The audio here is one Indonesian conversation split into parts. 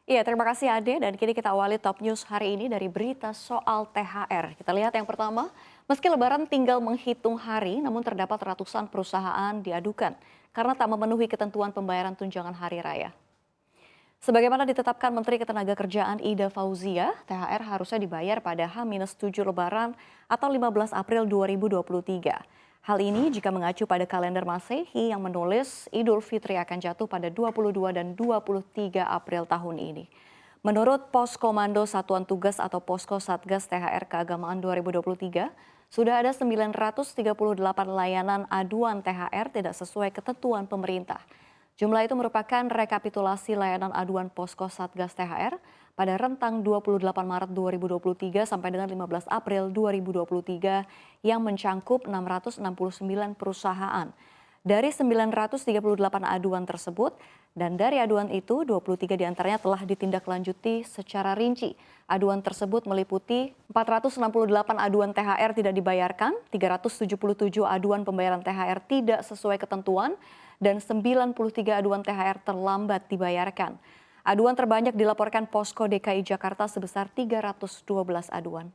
Iya, terima kasih Ade. Dan kini kita awali top news hari ini dari berita soal THR. Kita lihat yang pertama, meski Lebaran tinggal menghitung hari, namun terdapat ratusan perusahaan diadukan karena tak memenuhi ketentuan pembayaran tunjangan hari raya. Sebagaimana ditetapkan Menteri Ketenagakerjaan Ida Fauzia, THR harusnya dibayar pada H-7 Lebaran atau 15 April 2023. Hal ini jika mengacu pada kalender Masehi yang menulis Idul Fitri akan jatuh pada 22 dan 23 April tahun ini. Menurut Pos Komando Satuan Tugas atau Posko Satgas THR Keagamaan 2023, sudah ada 938 layanan aduan THR tidak sesuai ketentuan pemerintah. Jumlah itu merupakan rekapitulasi layanan aduan Posko Satgas THR pada rentang 28 Maret 2023 sampai dengan 15 April 2023 yang mencangkup 669 perusahaan. Dari 938 aduan tersebut, dan dari aduan itu 23 diantaranya telah ditindaklanjuti secara rinci. Aduan tersebut meliputi 468 aduan THR tidak dibayarkan, 377 aduan pembayaran THR tidak sesuai ketentuan, dan 93 aduan THR terlambat dibayarkan. Aduan terbanyak dilaporkan Posko DKI Jakarta sebesar 312 aduan.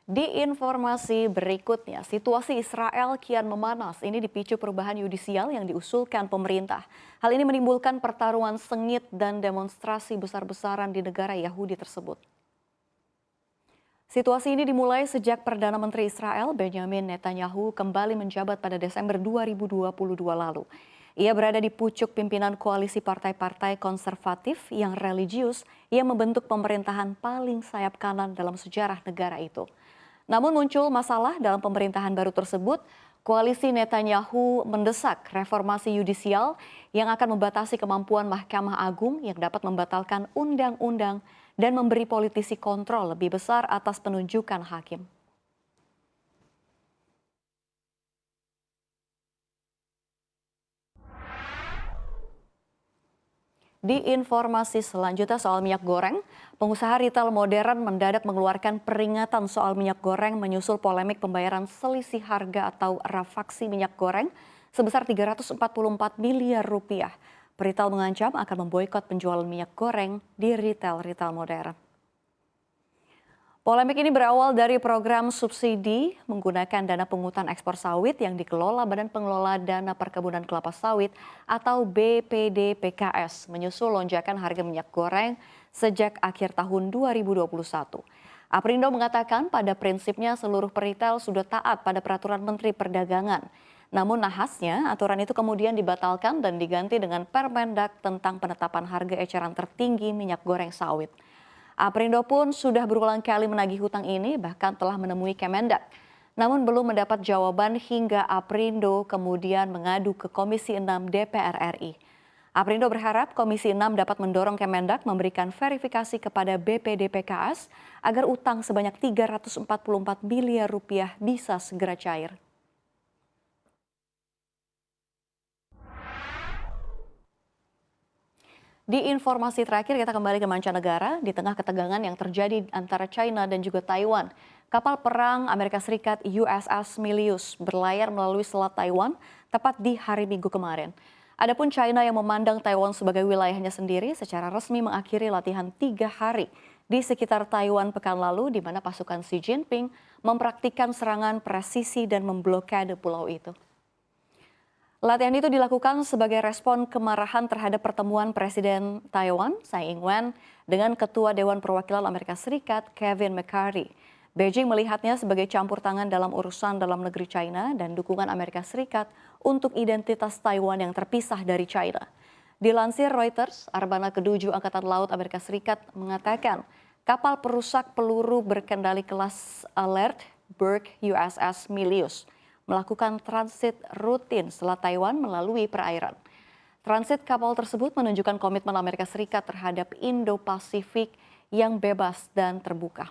Di informasi berikutnya, situasi Israel kian memanas. Ini dipicu perubahan yudisial yang diusulkan pemerintah. Hal ini menimbulkan pertarungan sengit dan demonstrasi besar-besaran di negara Yahudi tersebut. Situasi ini dimulai sejak Perdana Menteri Israel Benjamin Netanyahu kembali menjabat pada Desember 2022 lalu. Ia berada di pucuk pimpinan koalisi partai-partai konservatif yang religius yang membentuk pemerintahan paling sayap kanan dalam sejarah negara itu. Namun muncul masalah dalam pemerintahan baru tersebut. Koalisi Netanyahu mendesak reformasi yudisial yang akan membatasi kemampuan Mahkamah Agung yang dapat membatalkan undang-undang dan memberi politisi kontrol lebih besar atas penunjukan hakim. Di informasi selanjutnya soal minyak goreng, pengusaha retail modern mendadak mengeluarkan peringatan soal minyak goreng menyusul polemik pembayaran selisih harga atau rafaksi minyak goreng sebesar 344 miliar rupiah. Peritel mengancam akan memboikot penjualan minyak goreng di retail modern. Polemik ini berawal dari program subsidi menggunakan dana pungutan ekspor sawit yang dikelola Badan Pengelola Dana Perkebunan Kelapa Sawit atau BPDPKS menyusul lonjakan harga minyak goreng sejak akhir tahun 2021. Aprindo mengatakan pada prinsipnya seluruh peritel sudah taat pada peraturan Menteri Perdagangan. Namun nahasnya aturan itu kemudian dibatalkan dan diganti dengan Permendak tentang penetapan harga eceran tertinggi minyak goreng sawit. Aprindo pun sudah berulang kali menagih hutang ini, bahkan telah menemui Kemendak. Namun belum mendapat jawaban hingga Aprindo kemudian mengadu ke Komisi 6 DPR RI. Aprindo berharap Komisi 6 dapat mendorong Kemendak memberikan verifikasi kepada BPDPKS agar utang sebanyak 344 miliar rupiah bisa segera cair. Di informasi terakhir kita kembali ke mancanegara di tengah ketegangan yang terjadi antara China dan juga Taiwan. Kapal perang Amerika Serikat USS Milius berlayar melalui Selat Taiwan tepat di hari Minggu kemarin. Adapun China yang memandang Taiwan sebagai wilayahnya sendiri secara resmi mengakhiri latihan 3 hari di sekitar Taiwan pekan lalu di mana pasukan Xi Jinping mempraktikkan serangan presisi dan memblokade pulau itu. Latihan itu dilakukan sebagai respon kemarahan terhadap pertemuan Presiden Taiwan, Tsai Ing-wen, dengan Ketua Dewan Perwakilan Amerika Serikat, Kevin McCarthy. Beijing melihatnya sebagai campur tangan dalam urusan dalam negeri China dan dukungan Amerika Serikat untuk identitas Taiwan yang terpisah dari China. Dilansir Reuters, Arbana ke-7 Angkatan Laut Amerika Serikat mengatakan kapal perusak peluru berkendali kelas Alert Burke USS Milius melakukan transit rutin Selat Taiwan melalui perairan. Transit kapal tersebut menunjukkan komitmen Amerika Serikat terhadap Indo-Pasifik yang bebas dan terbuka.